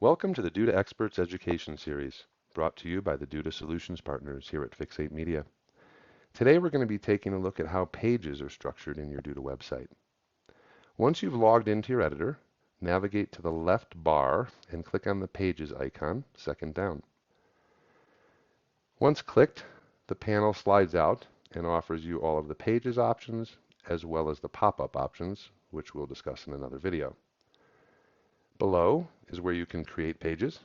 Welcome to the Duda Experts Education Series, brought to you by the Duda Solutions Partners here at Fix8 Media. Today we're going to be taking a look at how pages are structured in your Duda website. Once you've logged into your editor, navigate to the left bar and click on the Pages icon, second down. Once clicked, the panel slides out and offers you all of the Pages options as well as the pop-up options, which we'll discuss in another video. Below is where you can create pages,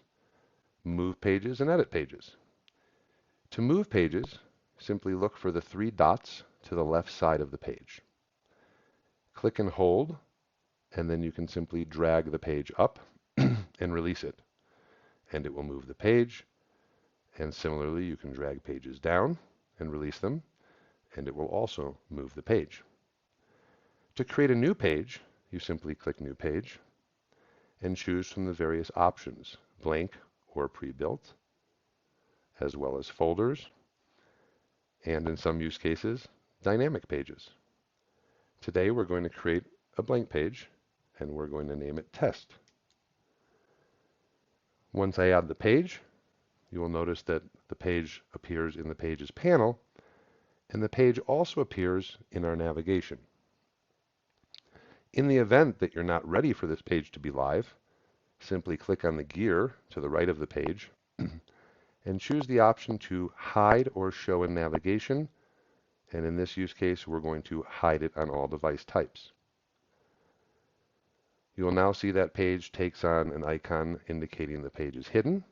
move pages, and edit pages. To move pages, simply look for the three dots to the left side of the page. Click and hold, and then you can simply drag the page up and release it, and it will move the page. And similarly, you can drag pages down and release them, and it will also move the page. To create a new page, you simply click New Page and choose from the various options, blank or pre-built, as well as folders, and in some use cases, dynamic pages. Today we're going to create a blank page, and we're going to name it Test. Once I add the page, you will notice that the page appears in the Pages panel, and the page also appears in our navigation. In the event that you're not ready for this page to be live, simply click on the gear to the right of the page and choose the option to hide or show in navigation, and in this use case we're going to hide it on all device types. You will now see that page takes on an icon indicating the page is hidden,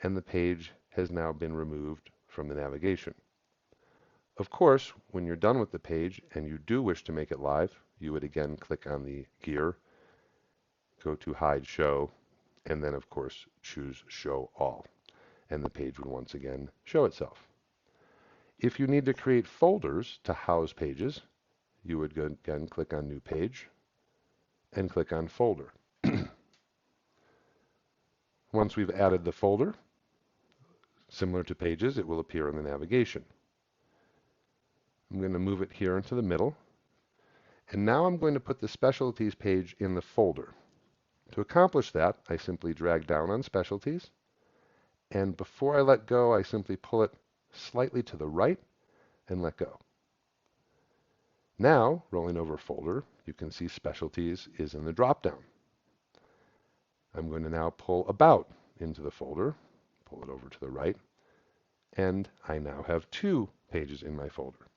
and the page has now been removed from the navigation. Of course, when you're done with the page and you do wish to make it live, you would again click on the gear, go to Hide Show, and then of course choose Show All, and the page would once again show itself. If you need to create folders to house pages, you would again click on New Page and click on Folder. Once we've added the folder, similar to pages, it will appear in the navigation. I'm going to move it here into the middle, and now I'm going to put the Specialties page in the folder. To accomplish that, I simply drag down on Specialties, and before I let go, I simply pull it slightly to the right and let go. Now, rolling over Folder, you can see Specialties is in the Dropdown. I'm going to now pull About into the folder, pull it over to the right, and I now have two pages in my folder.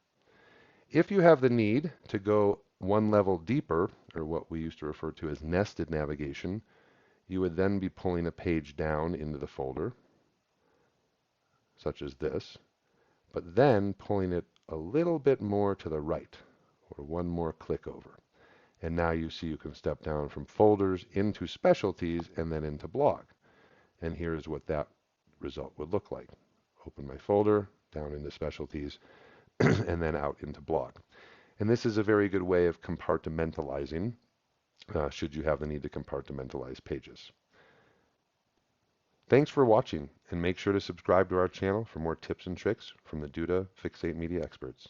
If you have the need to go one level deeper, or what we used to refer to as nested navigation, you would then be pulling a page down into the folder, such as this, but then pulling it a little bit more to the right, or one more click over. And now you see you can step down from folders into specialties and then into blog. And here's what that result would look like. Open my folder, down into specialties, and then out into blog. And this is a very good way of compartmentalizing, should you have the need to compartmentalize pages. Thanks for watching, and make sure to subscribe to our channel for more tips and tricks from the Duda Fix8 Media experts.